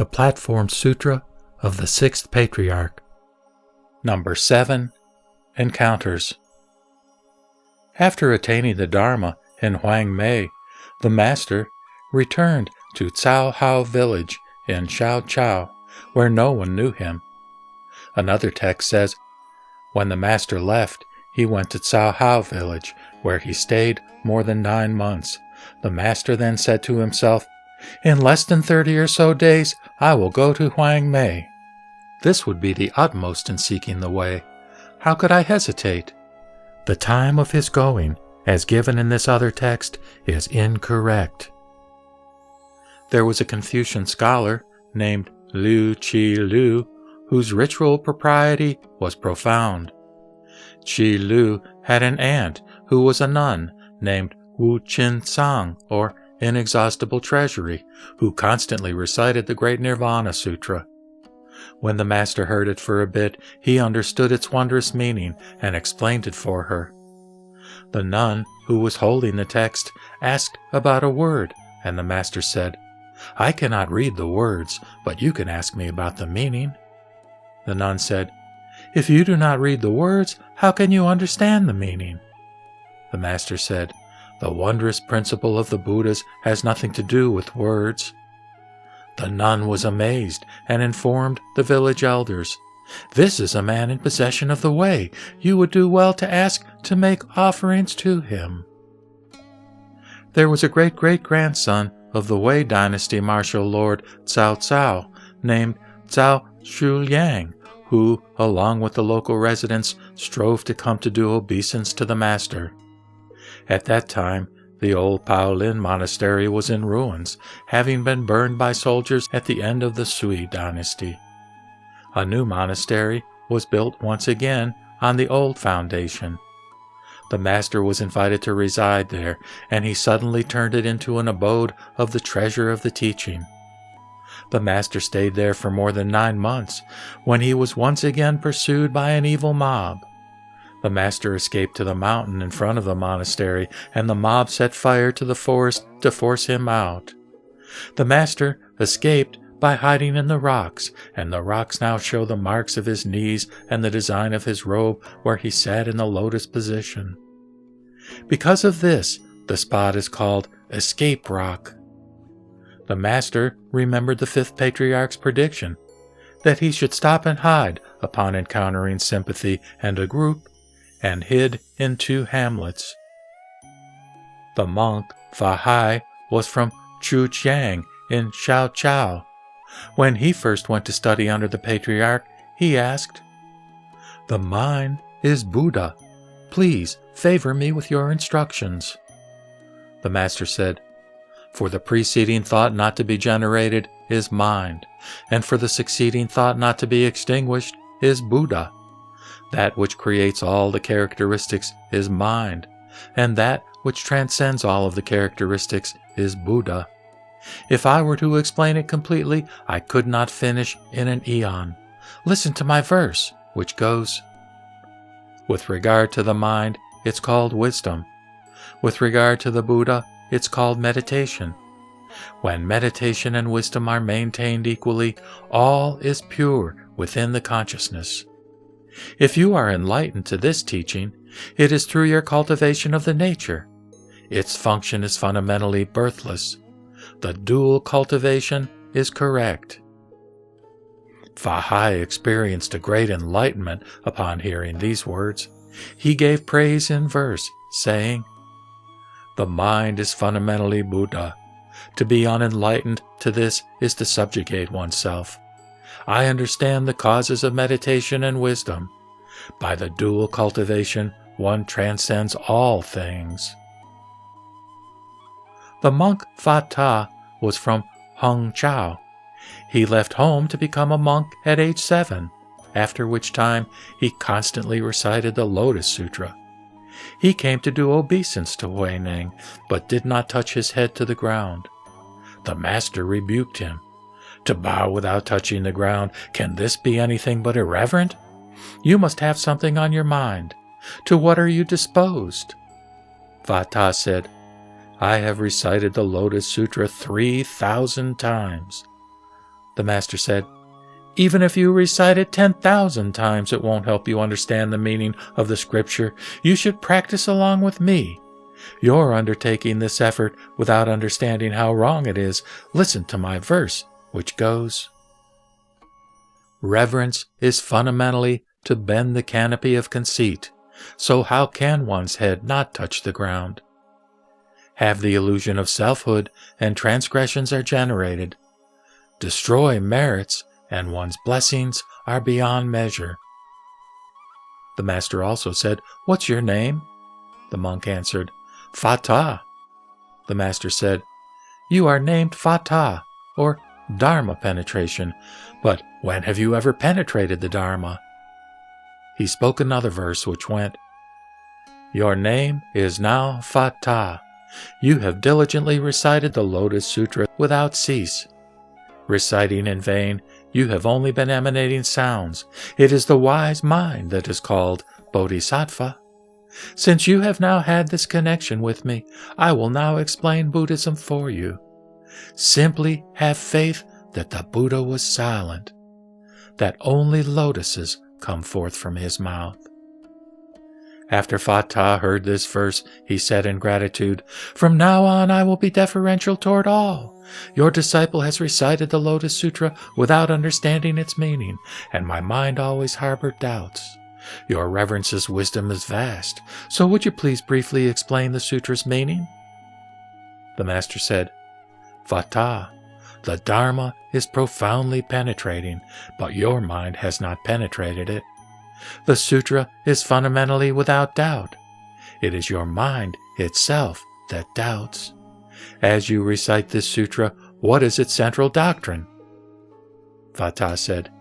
the Platform Sutra of the Sixth Patriarch. Number 7. Encounters. After attaining the Dharma in Huineng, the Master returned to Cao Hao village in Shaochao, where no one knew him. Another text says, when the Master left, he went to Cao Hao village, where he stayed more than 9 months. The Master then said to himself, in less than 30 or so days, I will go to Huineng. This would be the utmost in seeking the way. How could I hesitate? The time of his going, as given in this other text, is incorrect. There was a Confucian scholar named Liu Qi Lu, whose ritual propriety was profound. Qi Lu had an aunt who was a nun named Wu Qin Sang, or Inexhaustible Treasury, who constantly recited the Great Nirvana Sutra. When the Master heard it for a bit, he understood its wondrous meaning and explained it for her. The nun, who was holding the text, asked about a word, and the Master said, I cannot read the words, but you can ask me about the meaning. The nun said, if you do not read the words, how can you understand the meaning? The Master said, the wondrous principle of the Buddhas has nothing to do with words. The nun was amazed and informed the village elders, this is a man in possession of the way. You would do well to ask to make offerings to him. There was a great-great-grandson of the Wei dynasty martial lord Cao Cao, named Cao Shuliang, who, along with the local residents, strove to come to do obeisance to the Master. At that time, the old Paolin monastery was in ruins, having been burned by soldiers at the end of the Sui dynasty. A new monastery was built once again on the old foundation. The Master was invited to reside there, and he suddenly turned it into an abode of the treasure of the teaching. The Master stayed there for more than 9 months, when he was once again pursued by an evil mob. The Master escaped to the mountain in front of the monastery, and the mob set fire to the forest to force him out. The Master escaped by hiding in the rocks, and the rocks now show the marks of his knees and the design of his robe where he sat in the lotus position. Because of this, the spot is called Escape Rock. The Master remembered the fifth patriarch's prediction, that he should stop and hide upon encountering sympathy and a group, and hid in 2 hamlets. The monk Fa Hai was from Chujiang in Shaochao. When he first went to study under the Patriarch, he asked, the mind is Buddha. Please favor me with your instructions. The Master said, for the preceding thought not to be generated is mind, and for the succeeding thought not to be extinguished is Buddha. That which creates all the characteristics is mind, and that which transcends all of the characteristics is Buddha. If I were to explain it completely, I could not finish in an eon. Listen to my verse, which goes, with regard to the mind, it's called wisdom. With regard to the Buddha, it's called meditation. When meditation and wisdom are maintained equally, all is pure within the consciousness. If you are enlightened to this teaching, it is through your cultivation of the nature. Its function is fundamentally birthless. The dual cultivation is correct. Fa Hai experienced a great enlightenment upon hearing these words. He gave praise in verse, saying, the mind is fundamentally Buddha. To be unenlightened to this is to subjugate oneself. I understand the causes of meditation and wisdom. By the dual cultivation, one transcends all things. The monk Fa Ta was from Hangzhou. He left home to become a monk at age 7, after which time he constantly recited the Lotus Sutra. He came to do obeisance to Huineng, but did not touch his head to the ground. The Master rebuked him. To bow without touching the ground, can this be anything but irreverent? You must have something on your mind. To what are you disposed? Fa Ta said, I have recited the Lotus Sutra 3,000 times. The Master said, "Even if you recite it 10,000 times, it won't help you understand the meaning of the scripture. You should practice along with me. You're undertaking this effort without understanding how wrong it is. Listen to my verse, which goes, 'Reverence is fundamentally to bend the canopy of conceit, so how can one's head not touch the ground? Have the illusion of selfhood, and transgressions are generated. Destroy merits, and one's blessings are beyond measure.'" The Master also said, "What's your name?" The monk answered, "Fatah." The Master said, "You are named Fatah, or Dharma penetration, but when have you ever penetrated the Dharma?" He spoke another verse which went, "Your name is now Fatah. You have diligently recited the Lotus Sutra without cease. Reciting in vain, you have only been emanating sounds. It is the wise mind that is called Bodhisattva. Since you have now had this connection with me, I will now explain Buddhism for you. Simply have faith that the Buddha was silent, that only lotuses come forth from his mouth." After Fatah heard this verse, he said in gratitude, "From now on I will be deferential toward all. Your disciple has recited the Lotus Sutra without understanding its meaning, and my mind always harbored doubts. Your Reverence's wisdom is vast, so would you please briefly explain the sutra's meaning?" The Master said, "Fatah, the Dharma is profoundly penetrating, but your mind has not penetrated it. The sutra is fundamentally without doubt. It is your mind itself that doubts. As you recite this sutra, what is its central doctrine?" Fatah said,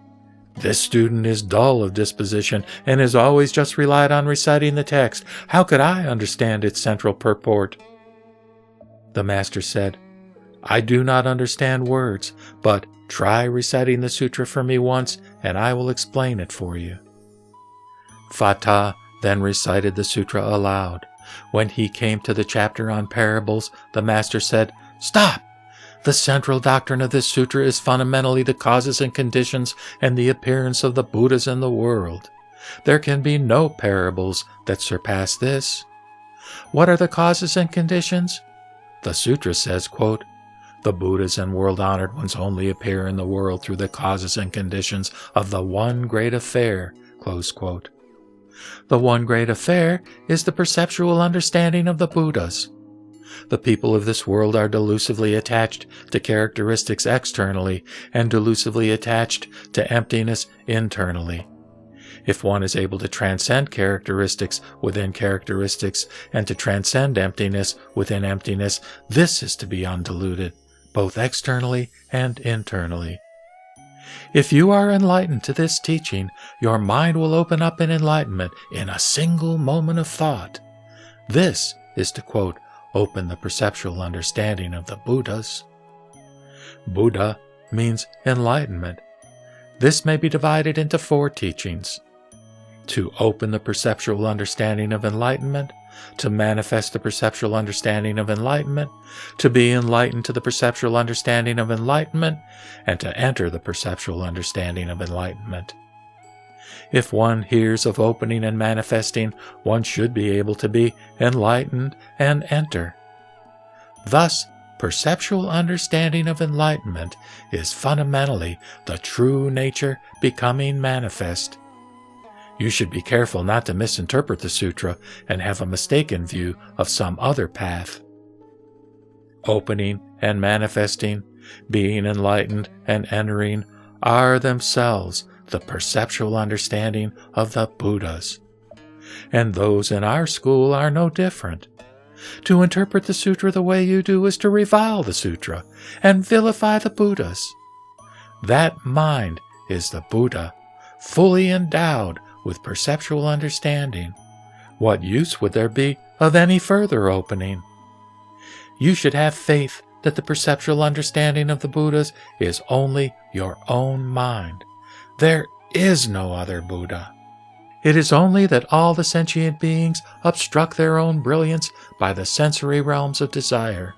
"This student is dull of disposition and has always just relied on reciting the text. How could I understand its central purport?" The Master said, "I do not understand words, but try reciting the sutra for me once, and I will explain it for you." Fatah then recited the sutra aloud. When he came to the chapter on parables, the Master said, "Stop! The central doctrine of this sutra is fundamentally the causes and conditions and the appearance of the Buddhas in the world. There can be no parables that surpass this. What are the causes and conditions? The sutra says, quote, 'The Buddhas and world-honored ones only appear in the world through the causes and conditions of the one great affair,' close quote. The one great affair is the perceptual understanding of the Buddhas. The people of this world are delusively attached to characteristics externally and delusively attached to emptiness internally. If one is able to transcend characteristics within characteristics and to transcend emptiness within emptiness, this is to be undiluted, both externally and internally. If you are enlightened to this teaching, your mind will open up in enlightenment in a single moment of thought. This is to quote, open the perceptual understanding of the Buddhas. Buddha means enlightenment. This may be divided into 4 teachings. To open the perceptual understanding of enlightenment, to manifest the perceptual understanding of enlightenment, to be enlightened to the perceptual understanding of enlightenment, and to enter the perceptual understanding of enlightenment. If one hears of opening and manifesting, one should be able to be enlightened and enter. Thus, perceptual understanding of enlightenment is fundamentally the true nature becoming manifest. You should be careful not to misinterpret the sutra and have a mistaken view of some other path. Opening and manifesting, being enlightened and entering, are themselves the perceptual understanding of the Buddhas. And those in our school are no different. To interpret the sutra the way you do is to revile the sutra and vilify the Buddhas. That mind is the Buddha, fully endowed with perceptual understanding. What use would there be of any further opening? You should have faith that the perceptual understanding of the Buddhas is only your own mind. There is no other Buddha. It is only that all the sentient beings obstruct their own brilliance by the sensory realms of desire.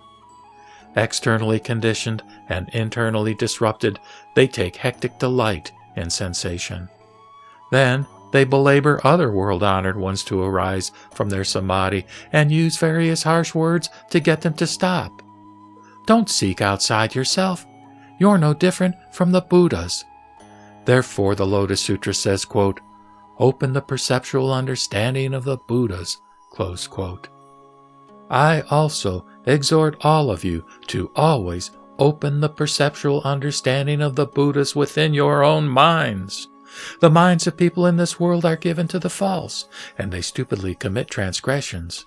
externally conditioned and internally disrupted, they take hectic delight in sensation. Then they belabor other world-honored ones to arise from their samadhi and use various harsh words to get them to stop. Don't seek outside yourself. You're no different from the Buddhas. Therefore, the Lotus Sutra says, quote, "Open the perceptual understanding of the Buddhas," close quote. I also exhort all of you to always open the perceptual understanding of the Buddhas within your own minds. The minds of people in this world are given to the false, and they stupidly commit transgressions.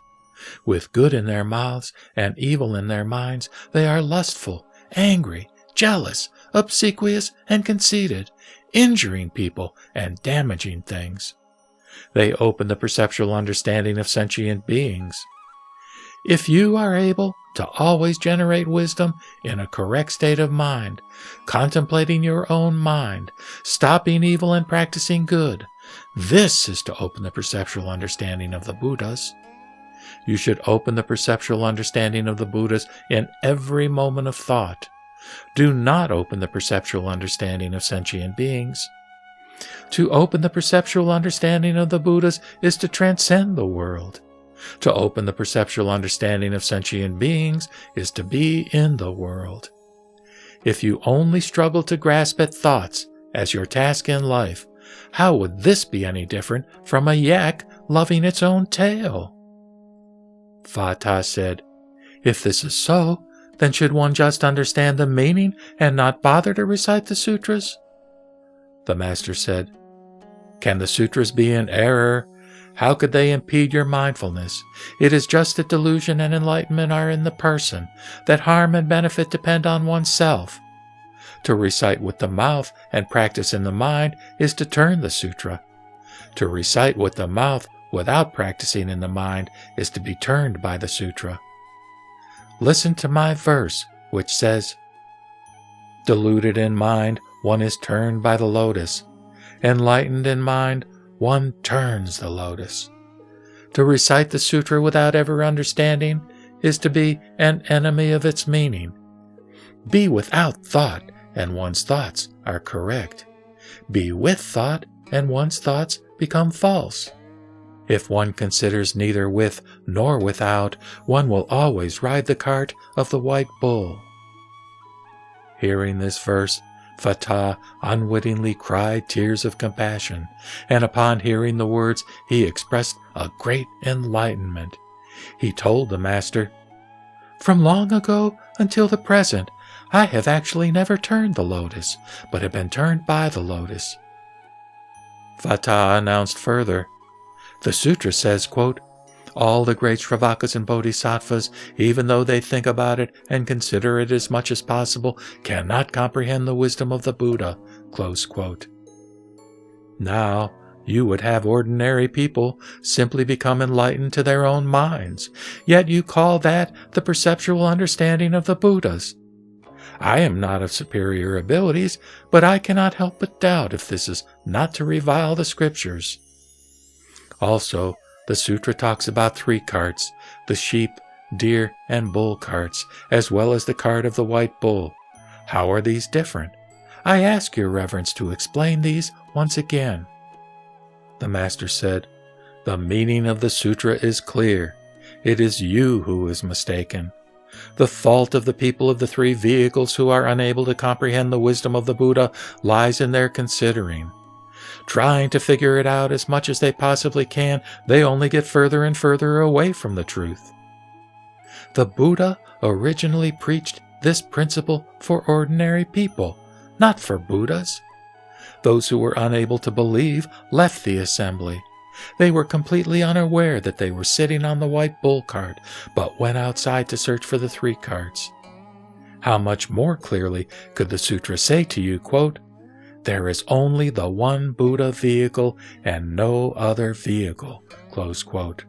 With good in their mouths and evil in their minds, they are lustful, angry, jealous, obsequious, and conceited, injuring people and damaging things. They open the perceptual understanding of sentient beings. If you are able to always generate wisdom in a correct state of mind, contemplating your own mind, stopping evil and practicing good, this is to open the perceptual understanding of the Buddhas. You should open the perceptual understanding of the Buddhas in every moment of thought. Do not open the perceptual understanding of sentient beings. To open the perceptual understanding of the Buddhas is to transcend the world. To open the perceptual understanding of sentient beings is to be in the world. If you only struggle to grasp at thoughts as your task in life, how would this be any different from a yak loving its own tail? Fata said, "If this is so, then should one just understand the meaning and not bother to recite the sutras?" The master said, "Can the sutras be in error? How could they impede your mindfulness? It is just that delusion and enlightenment are in the person, that harm and benefit depend on oneself. To recite with the mouth and practice in the mind is to turn the sutra. To recite with the mouth without practicing in the mind is to be turned by the sutra. Listen to my verse, which says, 'Deluded in mind, one is turned by the lotus. Enlightened in mind, one turns the lotus.' To recite the sutra without ever understanding is to be an enemy of its meaning. Be without thought, and one's thoughts are correct. Be with thought, and one's thoughts become false. If one considers neither with nor without, one will always ride the cart of the white bull." Hearing this verse, Fata unwittingly cried tears of compassion, and upon hearing the words he expressed a great enlightenment. He told the master, "From long ago until the present, I have actually never turned the lotus, but have been turned by the lotus." Fata announced further, "The sutra says, quote, 'All the great Shravakas and Bodhisattvas, even though they think about it and consider it as much as possible, cannot comprehend the wisdom of the Buddha,' close quote. Now, you would have ordinary people simply become enlightened to their own minds, yet you call that the perceptual understanding of the Buddhas. I am not of superior abilities, but I cannot help but doubt if this is not to revile the scriptures. Also, the sutra talks about 3 carts, the sheep, deer, and bull carts, as well as the cart of the white bull. How are these different? I ask your reverence to explain these once again." The master said, "The meaning of the sutra is clear. It is you who is mistaken. The fault of the people of the 3 vehicles who are unable to comprehend the wisdom of the Buddha lies in their considering. Trying to figure it out as much as they possibly can, they only get further and further away from the truth. The Buddha originally preached this principle for ordinary people, not for Buddhas. Those who were unable to believe left the assembly. They were completely unaware that they were sitting on the white bull cart, but went outside to search for the 3 carts. How much more clearly could the sutra say to you, quote, 'There is only the one Buddha vehicle and no other vehicle,' close quote.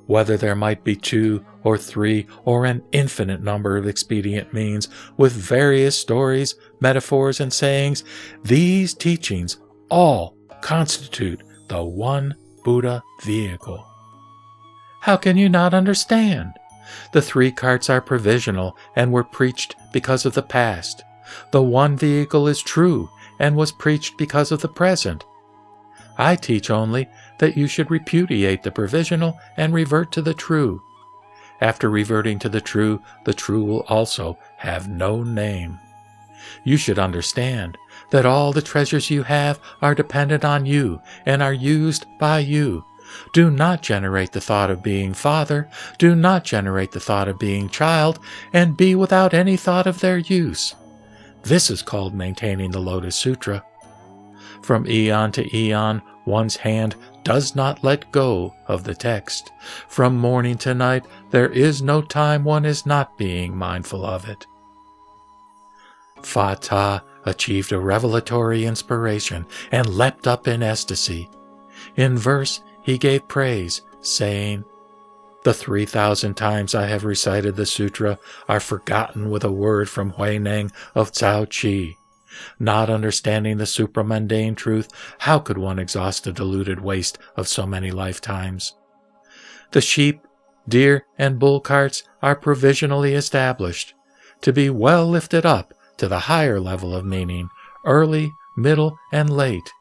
Whether there might be 2 or 3 or an infinite number of expedient means with various stories, metaphors, and sayings, these teachings all constitute the one Buddha vehicle. How can you not understand? The 3 carts are provisional and were preached because of the past. The one vehicle is true and was preached because of the present. I teach only that you should repudiate the provisional and revert to the true. After reverting to the true will also have no name. You should understand that all the treasures you have are dependent on you and are used by you. Do not generate the thought of being father, do not generate the thought of being child, and be without any thought of their use. This is called maintaining the Lotus Sutra. From eon to eon, one's hand does not let go of the text. From morning to night, there is no time one is not being mindful of it. Phata achieved a revelatory inspiration and leapt up in ecstasy. In verse, he gave praise, saying, "The 3,000 times I have recited the sutra are forgotten with a word from Huineng of Cao Chi. Not understanding the supramundane truth, how could one exhaust the diluted waste of so many lifetimes? The sheep, deer, and bull carts are provisionally established, to be well lifted up to the higher level of meaning, early, middle, and late.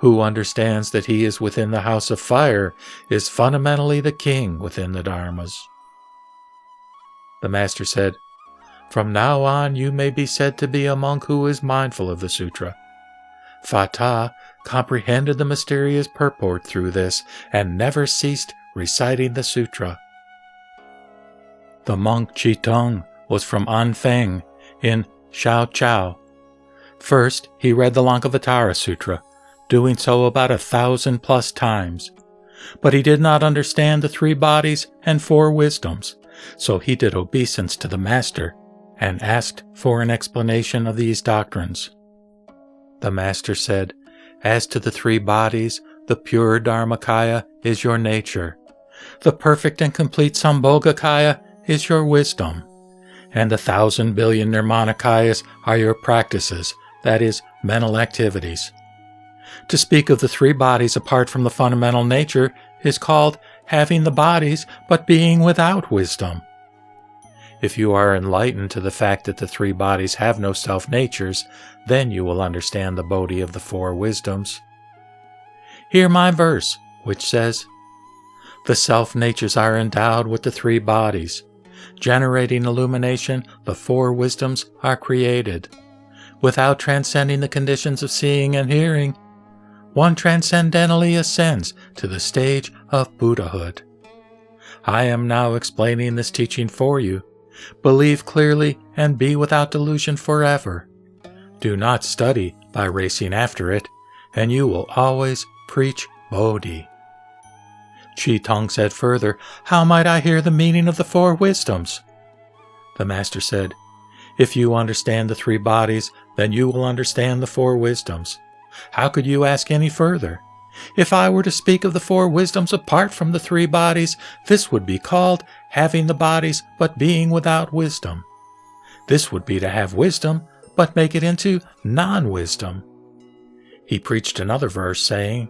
Who understands that he is within the house of fire is fundamentally the king within the Dharmas." The Master said, "From now on you may be said to be a monk who is mindful of the sutra." Phata comprehended the mysterious purport through this and never ceased reciting the sutra. The monk Chitong was from Anfeng in Shaochao. First, he read the Lankavatara Sutra, doing so about 1,000+ times. But he did not understand the 3 bodies and 4 wisdoms, so he did obeisance to the Master and asked for an explanation of these doctrines. The Master said, "As to the 3 bodies, the pure Dharmakaya is your nature. The perfect and complete Sambhogakaya is your wisdom. And 1,000 billion Nirmanakayas are your practices, that is, mental activities. To speak of the 3 bodies apart from the fundamental nature is called having the bodies but being without wisdom. If you are enlightened to the fact that the 3 bodies have no self-natures, then you will understand the Bodhi of the 4 wisdoms. Hear my verse, which says, 'The self-natures are endowed with the 3 bodies. Generating illumination, the 4 wisdoms are created. Without transcending the conditions of seeing and hearing, one transcendentally ascends to the stage of Buddhahood.' I am now explaining this teaching for you. Believe clearly and be without delusion forever. Do not study by racing after it, and you will always preach Bodhi." Chitong said further, "How might I hear the meaning of the 4 wisdoms?" The Master said, "If you understand the 3 bodies, then you will understand the 4 wisdoms. How could you ask any further? If I were to speak of the 4 wisdoms apart from the 3 bodies, this would be called having the bodies but being without wisdom. This would be to have wisdom but make it into non-wisdom." He preached another verse saying,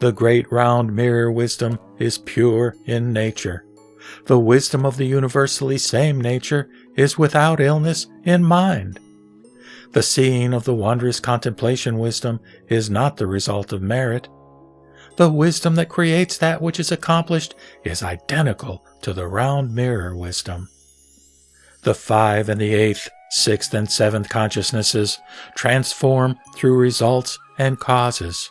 "The great round mirror wisdom is pure in nature. The wisdom of the universally same nature is without illness in mind. The seeing of the wondrous contemplation wisdom is not the result of merit. The wisdom that creates that which is accomplished is identical to the round mirror wisdom. The 5 and the 8th, 6th, and 7th consciousnesses transform through results and causes.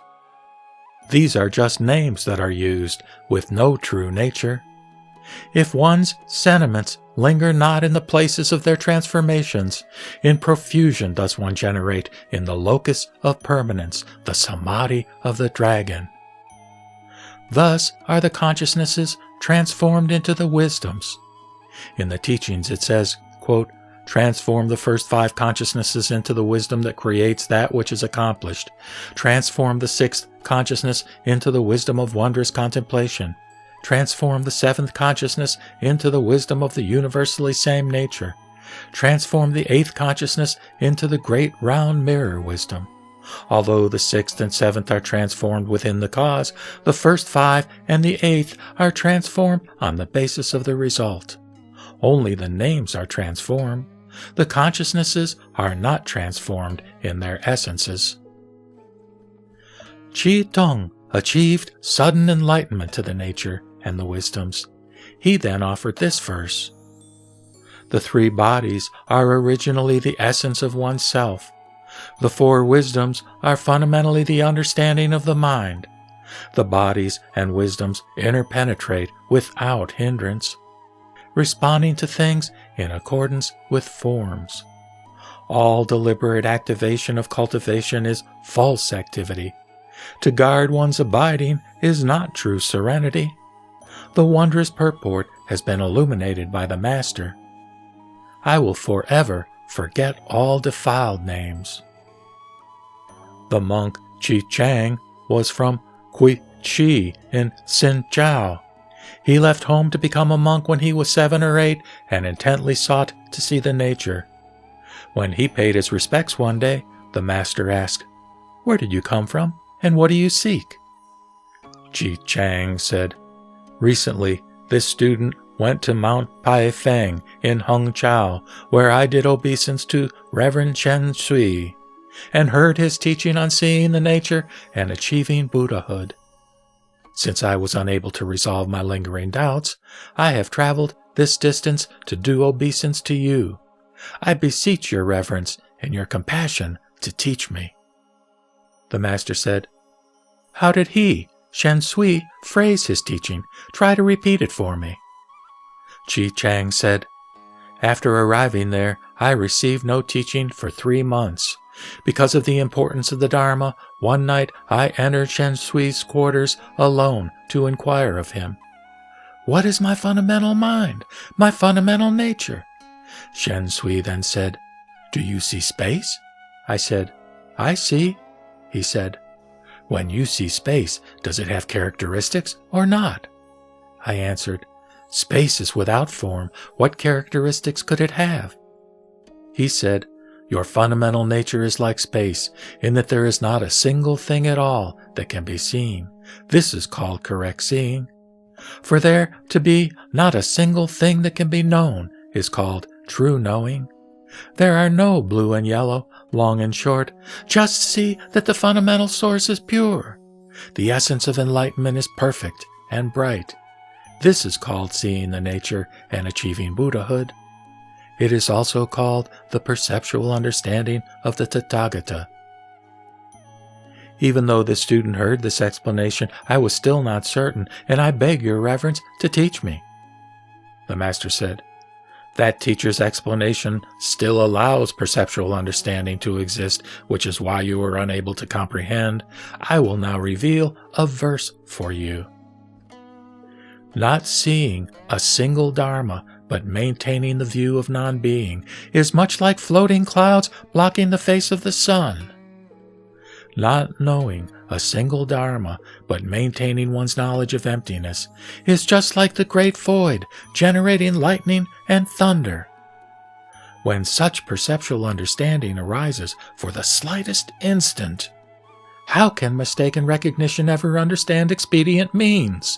These are just names that are used with no true nature. If one's sentiments linger not in the places of their transformations, in profusion does one generate in the locus of permanence, the samadhi of the dragon. Thus are the consciousnesses transformed into the wisdoms. In the teachings it says, quote, "Transform the first 5 consciousnesses into the wisdom that creates that which is accomplished. Transform the 6th consciousness into the wisdom of wondrous contemplation. Transform the 7th consciousness into the wisdom of the universally same nature. Transform the 8th consciousness into the great round mirror wisdom. Although the 6th and 7th are transformed within the cause, the first 5 and the 8th are transformed on the basis of the result. Only the names are transformed. The consciousnesses are not transformed in their essences. Chi Tong achieved sudden enlightenment to the nature and the wisdoms. He then offered this verse. The 3 bodies are originally the essence of oneself. The 4 wisdoms are fundamentally the understanding of the mind. The bodies and wisdoms interpenetrate without hindrance, responding to things in accordance with forms. All deliberate activation of cultivation is false activity. To guard one's abiding is not true serenity. The wondrous purport has been illuminated by the Master. I will forever forget all defiled names. The monk Chi Chang was from Kui Chi in Xinjiao. He left home to become a monk when he was 7 or 8 and intently sought to see the nature. When he paid his respects one day, the Master asked, "Where did you come from, and what do you seek?" Chi Chang said, "Recently, this student went to Mount Paifeng in Hangzhou, where I did obeisance to Reverend Chen Sui, and heard his teaching on seeing the nature and achieving Buddhahood. Since I was unable to resolve my lingering doubts, I have traveled this distance to do obeisance to you. I beseech your reverence and your compassion to teach me." The Master said, "How did he, Shen Sui, phrase his teaching? Try to repeat it for me." Chi Chang said, "After arriving there, I received no teaching for 3 months. Because of the importance of the Dharma, one night I entered Shen Sui's quarters alone to inquire of him. What is my fundamental mind, my fundamental nature? Shen Sui then said, "Do you see space?" I said, "I see." He said, "When you see space, does it have characteristics or not?" I answered, "Space is without form. What characteristics could it have?" He said, "Your fundamental nature is like space, in that there is not a single thing at all that can be seen. This is called correct seeing. For there to be not a single thing that can be known is called true knowing. There are no blue and yellow, long and short. Just see that the fundamental source is pure. The essence of enlightenment is perfect and bright. This is called seeing the nature and achieving Buddhahood. It is also called the perceptual understanding of the Tathagata." Even though the student heard this explanation, I was still not certain, and I beg your reverence to teach me. The Master said, "That teacher's explanation still allows perceptual understanding to exist, which is why you are unable to comprehend. I will now reveal a verse for you. Not seeing a single Dharma, but maintaining the view of non-being, is much like floating clouds blocking the face of the sun. Not knowing a single Dharma, but maintaining one's knowledge of emptiness, is just like the great void, generating lightning and thunder. When such perceptual understanding arises for the slightest instant, how can mistaken recognition ever understand expedient means?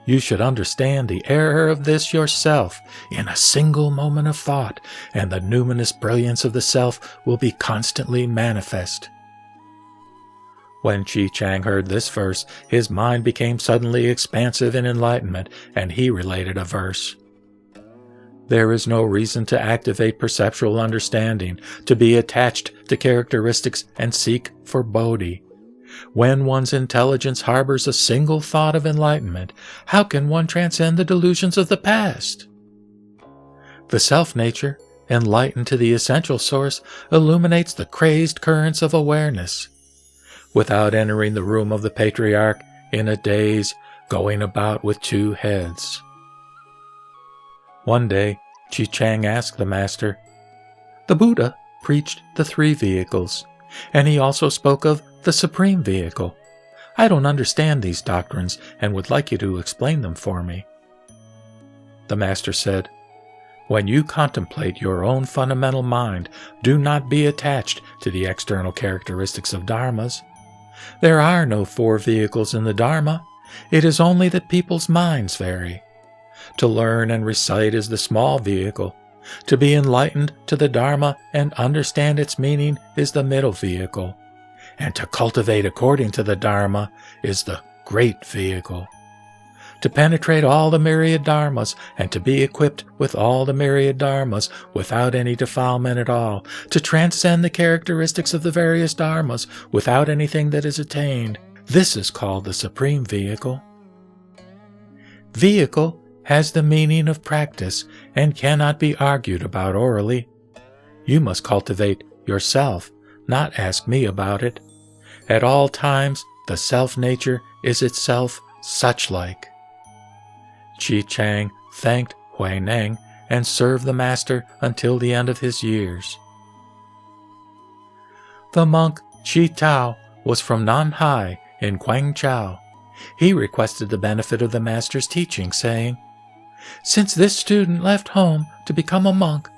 You should understand the error of this yourself in a single moment of thought, and the numinous brilliance of the self will be constantly manifest." When Chi Chang heard this verse, his mind became suddenly expansive in enlightenment, and he related a verse. There is no reason to activate perceptual understanding, to be attached to characteristics and seek for bodhi. When one's intelligence harbors a single thought of enlightenment, how can one transcend the delusions of the past? The self-nature, enlightened to the essential source, illuminates the crazed currents of awareness. Without entering the room of the Patriarch, in a daze, going about with 2 heads. One day, Chi Chang asked the Master, "The Buddha preached the 3 vehicles, and he also spoke of the Supreme Vehicle. I don't understand these doctrines and would like you to explain them for me." The Master said, When you contemplate your own fundamental mind, do not be attached to the external characteristics of dharmas. There are no four vehicles in the Dharma. It is only that people's minds vary. To learn and recite is the small vehicle. To be enlightened to the Dharma and understand its meaning is the middle vehicle. And to cultivate according to the Dharma is the great vehicle. To penetrate all the myriad dharmas and to be equipped with all the myriad dharmas without any defilement at all, to transcend the characteristics of the various dharmas without anything that is attained, this is called the supreme vehicle. Vehicle has the meaning of practice and cannot be argued about orally. You must cultivate yourself, not ask me about it. At all times, the self-nature is itself such-like. Chi Chang thanked Huineng and served the master until the end of his years. The monk Chi Tao was from Nanhai in Guangzhou. He requested the benefit of the master's teaching, saying, "Since this student left home to become a monk,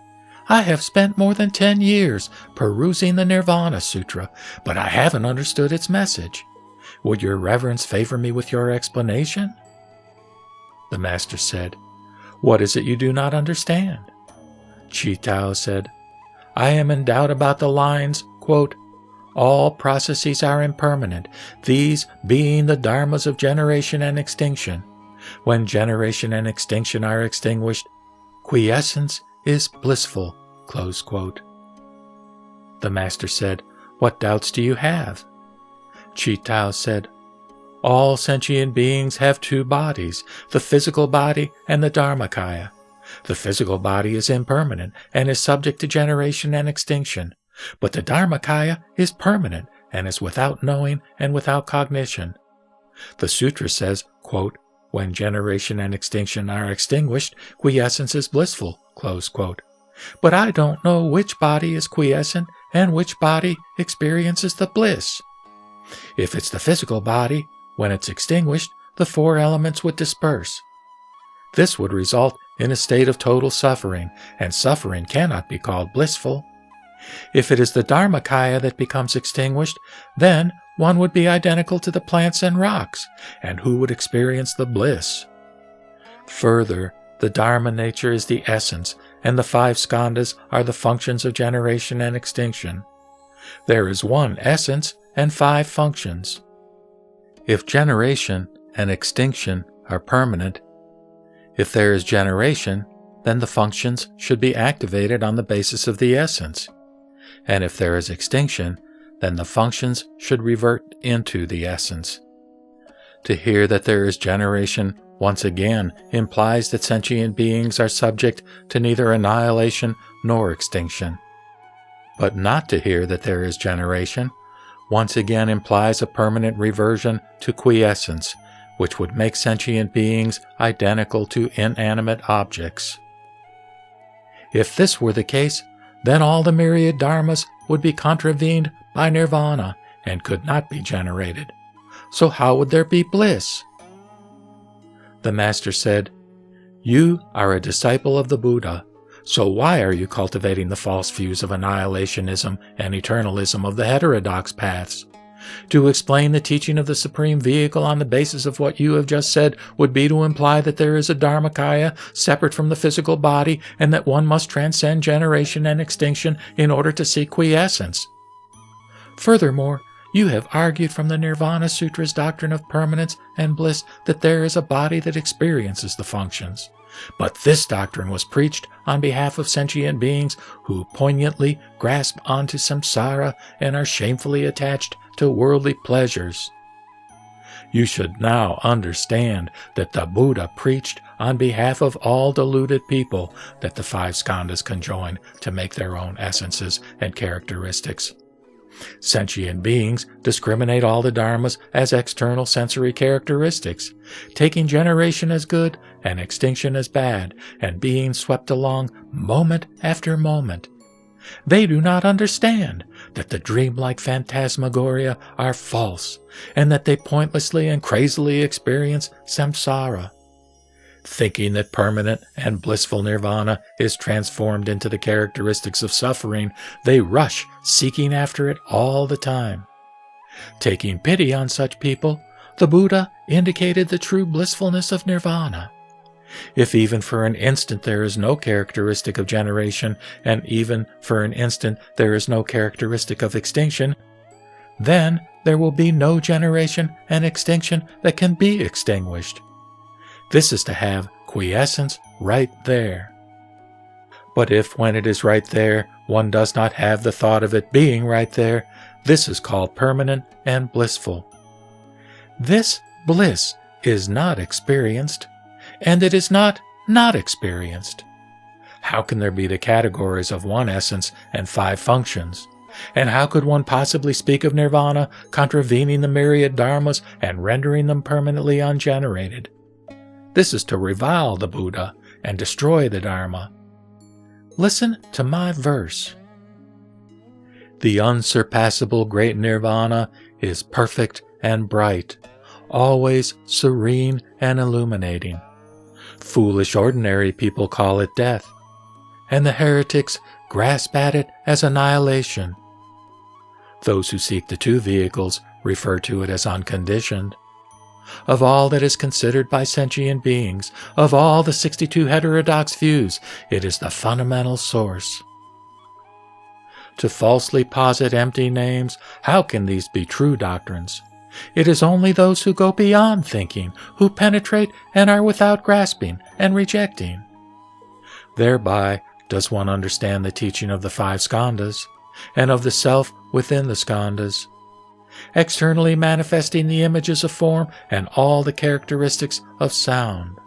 I have spent more than 10 years perusing the Nirvana Sutra, but I haven't understood its message. Would your reverence favor me with your explanation?" The master said, "What is it you do not understand?" Chi Tao said, "I am in doubt about the lines, quote, 'All processes are impermanent, these being the dharmas of generation and extinction. When generation and extinction are extinguished, quiescence is blissful,' close quote." The master said, "What doubts do you have?" Chi Tao said, "All sentient beings have two bodies, the physical body and the Dharmakaya. The physical body is impermanent and is subject to generation and extinction, but the Dharmakaya is permanent and is without knowing and without cognition. The sutra says, quote, 'When generation and extinction are extinguished, quiescence is blissful,' close quote. But I don't know which body is quiescent and which body experiences the bliss. If it's the physical body, when it's extinguished, the four elements would disperse. This would result in a state of total suffering, and suffering cannot be called blissful. If it is the Dharmakaya that becomes extinguished, then one would be identical to the plants and rocks, and who would experience the bliss? Further, the Dharma nature is the essence, and the 5 skandhas are the functions of generation and extinction. There is one essence and 5 functions. If generation and extinction are permanent, if there is generation, then the functions should be activated on the basis of the essence. And if there is extinction, then the functions should revert into the essence. To hear that there is generation once again implies that sentient beings are subject to neither annihilation nor extinction. But not to hear that there is generation once again implies a permanent reversion to quiescence, which would make sentient beings identical to inanimate objects. If this were the case, then all the myriad dharmas would be contravened by nirvana and could not be generated. So how would there be bliss? The master said, "You are a disciple of the Buddha, so why are you cultivating the false views of annihilationism and eternalism of the heterodox paths? To explain the teaching of the supreme vehicle on the basis of what you have just said would be to imply that there is a Dharmakaya separate from the physical body and that one must transcend generation and extinction in order to see quiescence. Furthermore, you have argued from the Nirvana Sutra's doctrine of permanence and bliss that there is a body that experiences the functions. But this doctrine was preached on behalf of sentient beings who poignantly grasp onto samsara and are shamefully attached to worldly pleasures. You should now understand that the Buddha preached on behalf of all deluded people that the 5 skandhas conjoin to make their own essences and characteristics. Sentient beings discriminate all the dharmas as external sensory characteristics, taking generation as good and extinction as bad, and being swept along moment after moment. They do not understand that the dreamlike phantasmagoria are false, and that they pointlessly and crazily experience samsara. thinking that permanent and blissful nirvana is transformed into the characteristics of suffering, they rush seeking after it all the time. Taking pity on such people, the Buddha indicated the true blissfulness of nirvana. If even for an instant there is no characteristic of generation, and even for an instant there is no characteristic of extinction, then there will be no generation and extinction that can be extinguished. This is to have quiescence right there. But if when it is right there, one does not have the thought of it being right there, this is called permanent and blissful. This bliss is not experienced, and it is not experienced. How can there be the categories of one essence and 5 functions? And how could one possibly speak of nirvana, contravening the myriad dharmas and rendering them permanently ungenerated? This is to revile the Buddha and destroy the Dharma. Listen to my verse. The unsurpassable great nirvana is perfect and bright, always serene and illuminating. Foolish ordinary people call it death, and the heretics grasp at it as annihilation. Those who seek the 2 vehicles refer to it as unconditioned. Of all that is considered by sentient beings, of all the 62 heterodox views, it is the fundamental source. To falsely posit empty names, how can these be true doctrines? It is only those who go beyond thinking, who penetrate and are without grasping and rejecting. Thereby does one understand the teaching of the 5 skandhas, and of the self within the skandhas, externally manifesting the images of form and all the characteristics of sound.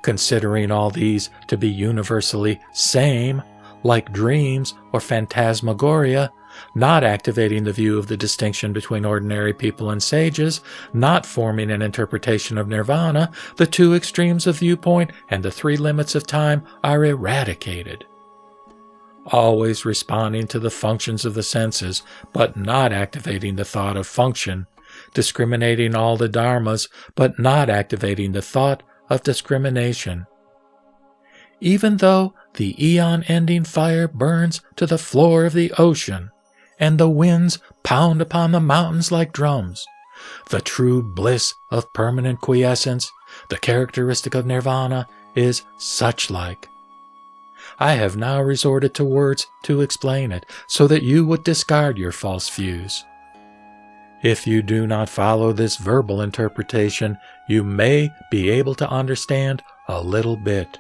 Considering all these to be universally same, like dreams or phantasmagoria, not activating the view of the distinction between ordinary people and sages, not forming an interpretation of nirvana, the 2 extremes of viewpoint and the 3 limits of time are eradicated. Always responding to the functions of the senses, but not activating the thought of function, discriminating all the dharmas, but not activating the thought of discrimination. Even though the eon-ending fire burns to the floor of the ocean, and the winds pound upon the mountains like drums, the true bliss of permanent quiescence, the characteristic of nirvana, is such-like. I have now resorted to words to explain it, so that you would discard your false views. If you do not follow this verbal interpretation, you may be able to understand a little bit.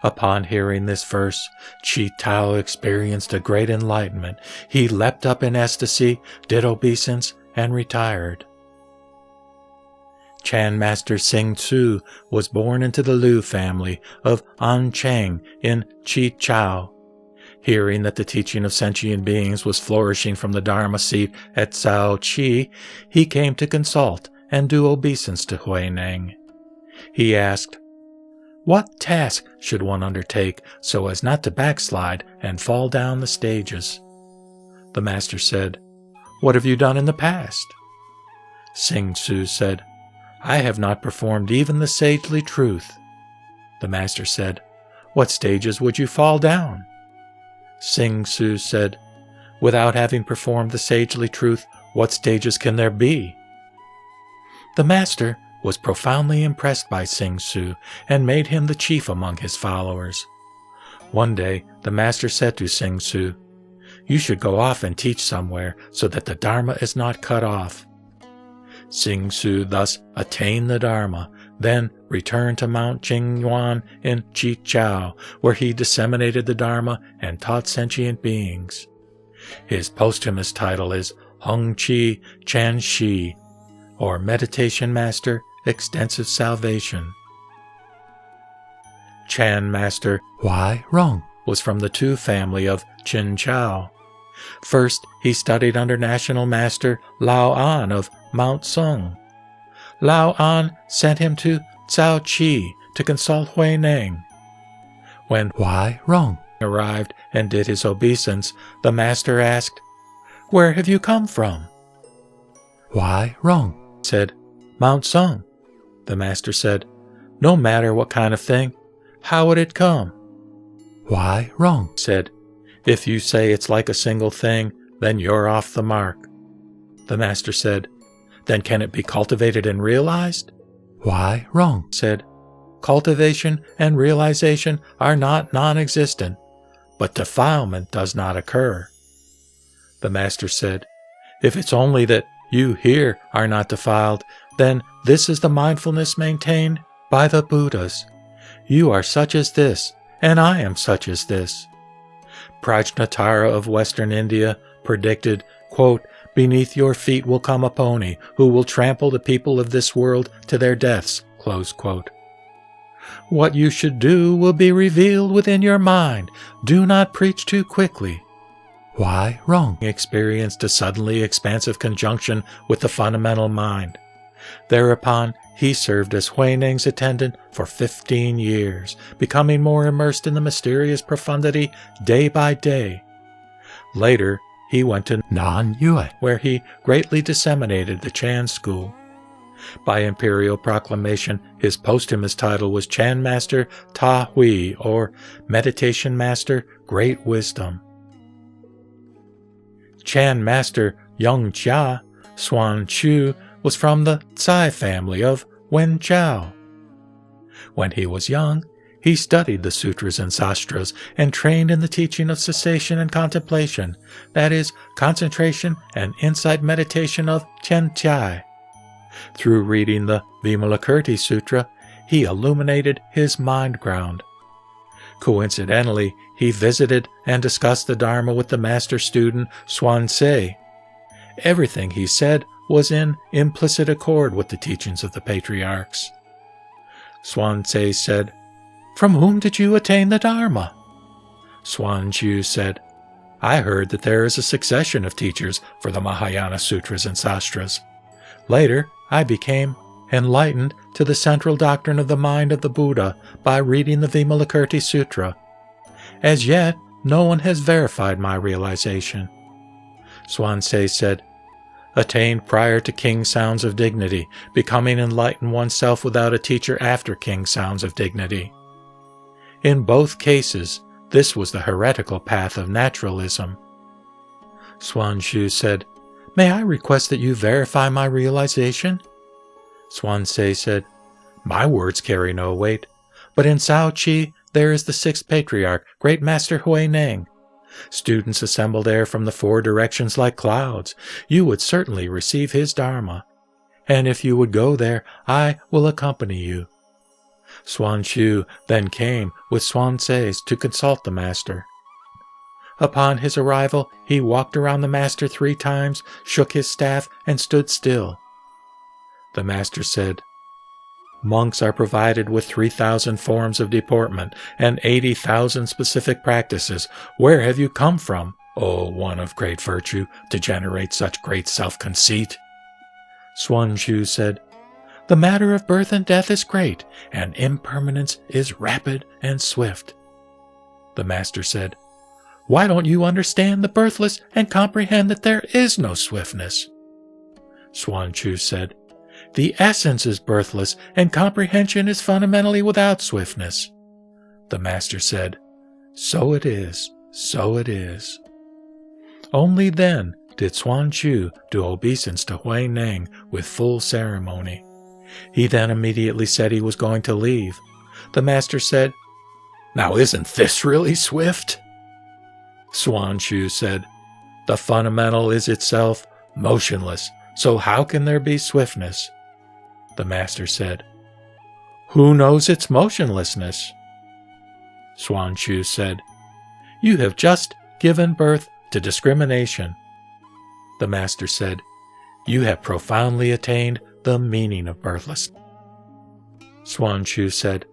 Upon hearing this verse, Chi Tao experienced a great enlightenment. He leapt up in ecstasy, did obeisance, and retired. Chan Master Sing Tzu was born into the Liu family of An Cheng in Chi Chao. Hearing that the teaching of sentient beings was flourishing from the Dharma seat at Cao Chi, he came to consult and do obeisance to Huineng. He asked, "What task should one undertake so as not to backslide and fall down the stages?" The master said, "What have you done in the past?" Sing Tzu said, "I have not performed even the sagely truth." The master said, "What stages would you fall down?" Sing Tzu said, "Without having performed the sagely truth, what stages can there be?" The master was profoundly impressed by Sing Tzu and made him the chief among his followers. One day, the master said to Sing Tzu, "You should go off and teach somewhere so that the Dharma is not cut off." Sing Tzu thus attained the Dharma, then returned to Mount Jingyuan in Chichao, where he disseminated the Dharma and taught sentient beings. His posthumous title is Hung Chi Chan Shi, or Meditation Master, Extensive Salvation. Chan Master Huineng was from the Tu family of Qin Chao. First, he studied under National Master Lao An of Mount Sung. Lao An sent him to Cao Chi to consult Huineng. When Huineng arrived and did his obeisance, the master asked, "Where have you come from?" Huineng said, "Mount Sung." The master said, No matter what kind of thing, how would it come? Why, wrong, said. If you say it's like a single thing, then you're off the mark. The master said, Then can it be cultivated and realized? Why, wrong, said. Cultivation and realization are not non-existent, but defilement does not occur. The master said, If it's only that you here are not defiled, then this is the mindfulness maintained by the Buddhas. You are such as this, and I am such as this. Prajnatara of Western India predicted, quote, Beneath your feet will come a pony who will trample the people of this world to their deaths, close quote. What you should do will be revealed within your mind. Do not preach too quickly. Why, wrong, experienced a suddenly expansive conjunction with the fundamental mind. Thereupon, he served as Huineng's attendant for 15 years, becoming more immersed in the mysterious profundity day by day. Later, he went to Nanyue, where he greatly disseminated the Chan school. By imperial proclamation, his posthumous title was Chan Master Ta Hui, or Meditation Master Great Wisdom. Chan Master Yung Chia, Xuan Chu, was from the Tsai family of Wenchao. When he was young, he studied the sutras and sastras and trained in the teaching of cessation and contemplation, that is, concentration and insight meditation of Tian Chai. Through reading the Vimalakirti Sutra, he illuminated his mind ground. Coincidentally, he visited and discussed the Dharma with the master student Xuan Tse. Everything he said was in implicit accord with the teachings of the patriarchs. Xuan Tse said, From whom did you attain the Dharma? Xuan Chu said, I heard that there is a succession of teachers for the Mahayana Sutras and Sastras. Later, I became enlightened to the central doctrine of the mind of the Buddha by reading the Vimalakirti Sutra. As yet, no one has verified my realization. Xuan Tse said, Attained prior to King Sounds of Dignity, becoming enlightened oneself without a teacher after King Sounds of Dignity. In both cases, this was the heretical path of naturalism. Xuan Chu said, May I request that you verify my realization? Xuan Tse said, My words carry no weight, but in Sao Chi there is the sixth patriarch, Great Master Huineng. Students assemble there from the four directions like clouds. You would certainly receive his Dharma. And if you would go there, I will accompany you. Xuan Chu then came with Xuan Tse to consult the master. Upon his arrival, he walked around the master 3 times, shook his staff, and stood still. The master said, Monks are provided with 3,000 forms of deportment and 80,000 specific practices. Where have you come from, O one of great virtue, to generate such great self-conceit? Xuan Chu said, The matter of birth and death is great, and impermanence is rapid and swift. The master said, Why don't you understand the birthless and comprehend that there is no swiftness? Xuan Chu said, The essence is birthless, and comprehension is fundamentally without swiftness. The master said, So it is, so it is. Only then did Xuan Chu do obeisance to Huineng with full ceremony. He then immediately said he was going to leave. The master said, Now isn't this really swift? Xuan Chu said, The fundamental is itself motionless, so how can there be swiftness? The master said, Who knows its motionlessness? Xuan Chu said, You have just given birth to discrimination. The master said, You have profoundly attained the meaning of birthless. Xuan Chu said,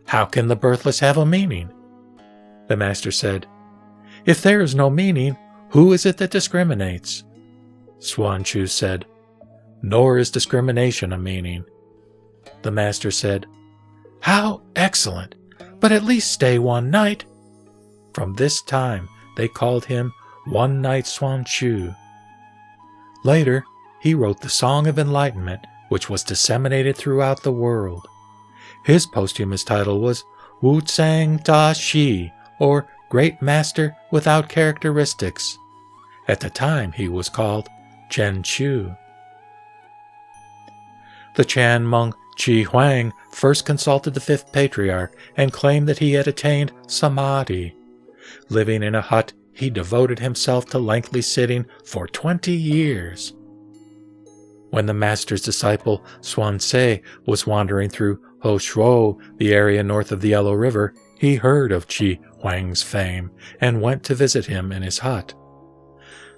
How can the birthless have a meaning? The master said, If there is no meaning, who is it that discriminates? Xuan Chu said, Nor is discrimination a meaning. The master said, How excellent! But at least stay one night. From this time, they called him One Night Xuan Chu. Later, he wrote the Song of Enlightenment, which was disseminated throughout the world. His posthumous title was Wu Tsang Da Shi, or Great Master Without Characteristics. At the time, he was called Chen Chu. The Chan monk Chi Huang first consulted the fifth patriarch and claimed that he had attained samadhi. Living in a hut, he devoted himself to lengthy sitting for 20 years. When the master's disciple Suan Se was wandering through Ho Shuo, the area north of the Yellow River, he heard of Chi Huang's fame and went to visit him in his hut.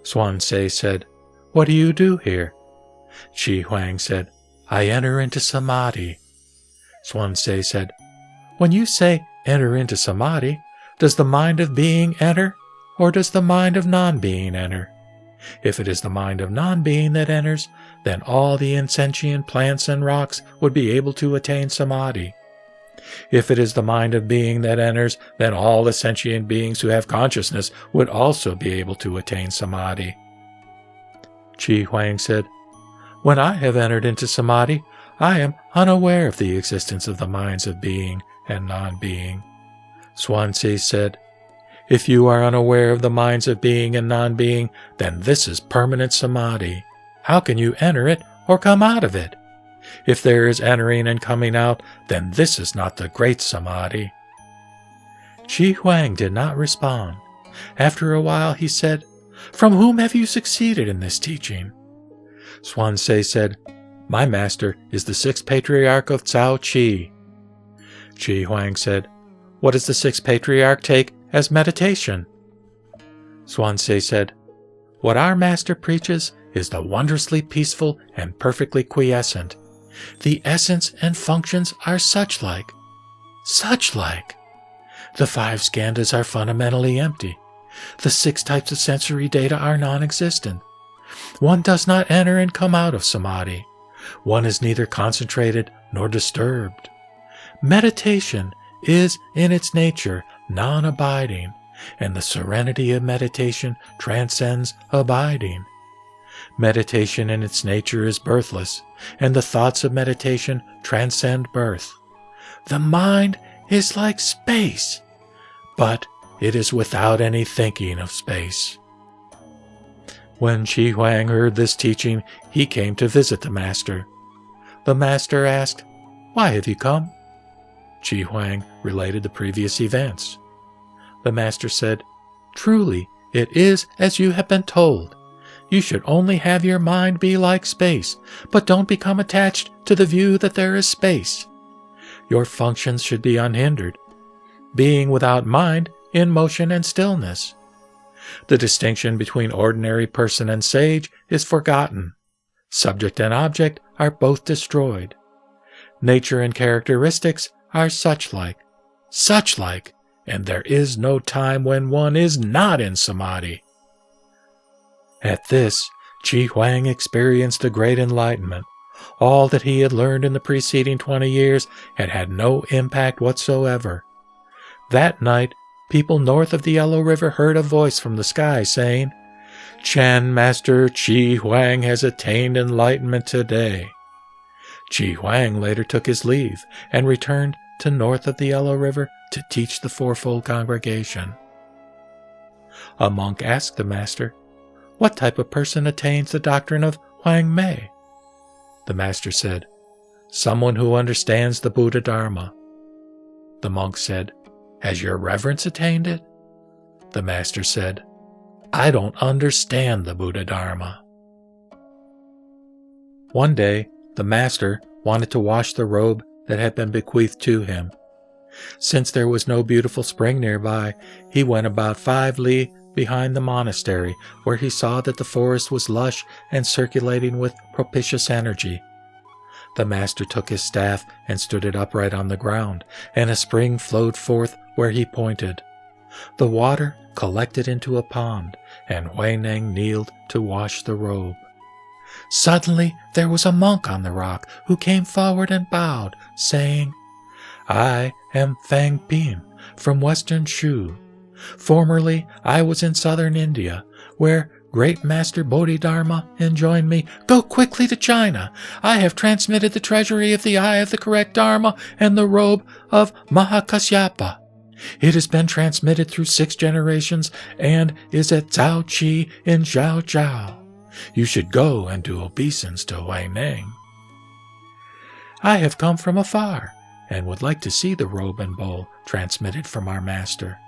Suan Se said, "What do you do here?" Chi Huang said, "I enter into samadhi." Suan Se said, "When you say enter into samadhi, does the mind of being enter, or does the mind of non-being enter? If it is the mind of non-being that enters, then all the insentient plants and rocks would be able to attain samadhi. If it is the mind of being that enters, then all the sentient beings who have consciousness would also be able to attain samadhi." Chi Huang said, "When I have entered into samadhi, I am unaware of the existence of the minds of being and non-being." Suan Se said, "If you are unaware of the minds of being and non-being, then this is permanent samadhi. How can you enter it or come out of it? If there is entering and coming out, then this is not the great samadhi." Chi Huang did not respond. After a while he said, "From whom have you succeeded in this teaching?" Suan Se said, "My master is the sixth patriarch of Cao Chi." Chi Huang said, "What does the sixth patriarch take as meditation?" Suan Se said, "What our master preaches is the wondrously peaceful and perfectly quiescent. The essence and functions are such-like. Such-like. The 5 skandhas are fundamentally empty. The 6 types of sensory data are non-existent. One does not enter and come out of samadhi. One is neither concentrated nor disturbed. Meditation is in its nature non-abiding, and the serenity of meditation transcends abiding. Meditation in its nature is birthless, and the thoughts of meditation transcend birth. The mind is like space, but it is without any thinking of space." When Chi Huang heard this teaching, he came to visit the master. The master asked, "Why have you come?" Chi Huang related the previous events. The master said, "Truly, it is as you have been told. You should only have your mind be like space, but don't become attached to the view that there is space. Your functions should be unhindered, being without mind in motion and stillness. The distinction between ordinary person and sage is forgotten. Subject and object are both destroyed. Nature and characteristics are such-like, and there is no time when one is not in samadhi." At this, Chi Huang experienced a great enlightenment. All that he had learned in the preceding 20 years had had no impact whatsoever. That night, people north of the Yellow River heard a voice from the sky saying, "Chan Master Chi Huang has attained enlightenment today." Chi Huang later took his leave and returned to north of the Yellow River to teach the fourfold congregation. A monk asked the master, "What type of person attains the doctrine of Huang Mei?" The master said, "Someone who understands the Buddha Dharma." The monk said, "Has your reverence attained it?" The master said, "I don't understand the Buddha Dharma." One day, the master wanted to wash the robe that had been bequeathed to him. Since there was no beautiful spring nearby, he went about 5 li behind the monastery, where he saw that the forest was lush and circulating with propitious energy. The master took his staff and stood it upright on the ground, and a spring flowed forth where he pointed. The water collected into a pond, and Huineng kneeled to wash the robe. Suddenly there was a monk on the rock who came forward and bowed, saying, "I am Fang Pin from western Shu. Formerly I was in southern India, where great Master Bodhidharma enjoined me, "Go quickly to China. I have transmitted the treasury of the eye of the correct Dharma and the robe of Mahakasyapa. It has been transmitted through 6 generations and is at Zhao Qi in Zhao Zhao. You should go and do obeisance to Huineng. I have come from afar and would like to see the robe and bowl transmitted from our master."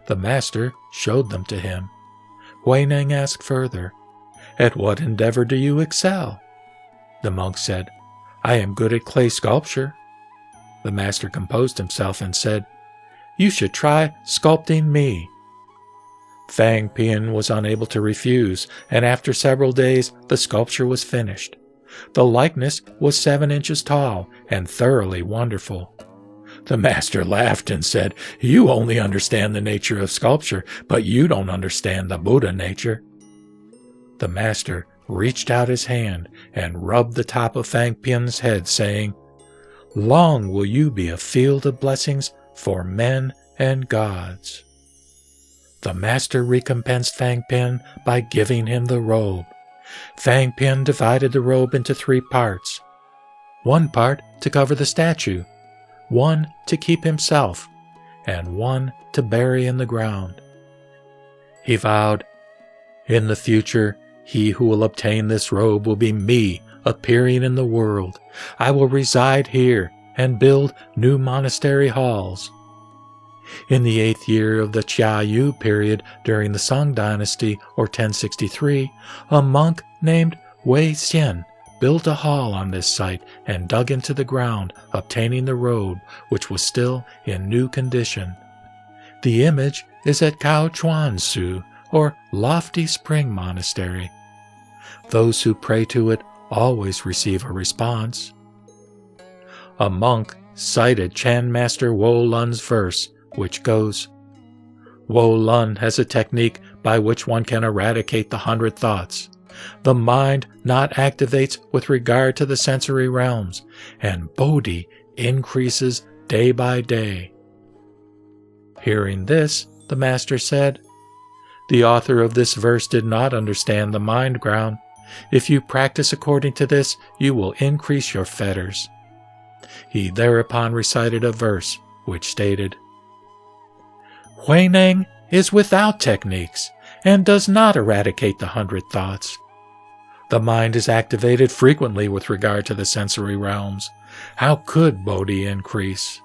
The master showed them to him. Huineng asked further, "At what endeavor do you excel?" The monk said, "I am good at clay sculpture." The master composed himself and said, "You should try sculpting me." Fang Pian was unable to refuse, and after several days the sculpture was finished. The likeness was 7 inches tall and thoroughly wonderful. The master laughed and said, "You only understand the nature of sculpture, but you don't understand the Buddha nature." The master reached out his hand and rubbed the top of Fang Pian's head, saying, "Long will you be a field of blessings for men and gods." The master recompensed Fang Pian by giving him the robe. Fang Pian divided the robe into 3 parts. 1 part to cover the statue, 1 to keep himself, and 1 to bury in the ground. He vowed, "In the future, he who will obtain this robe will be me appearing in the world. I will reside here and build new monastery halls." In the 8th year of the Chia Yu period during the Song Dynasty, or 1063, a monk named Wei Xian built a hall on this site and dug into the ground, obtaining the robe, which was still in new condition. The image is at Cao Chuan Su, or Lofty Spring Monastery. Those who pray to it always receive a response. A monk cited Chan Master Wo Lun's verse, which goes, "Wo Lun has a technique by which one can eradicate the 100 thoughts. The mind not activates with regard to the sensory realms, and Bodhi increases day by day." Hearing this, the master said, "The author of this verse did not understand the mind ground. If you practice according to this, you will increase your fetters." He thereupon recited a verse which stated, "Huineng is without techniques and does not eradicate the 100 thoughts. The mind is activated frequently with regard to the sensory realms. How could Bodhi increase?"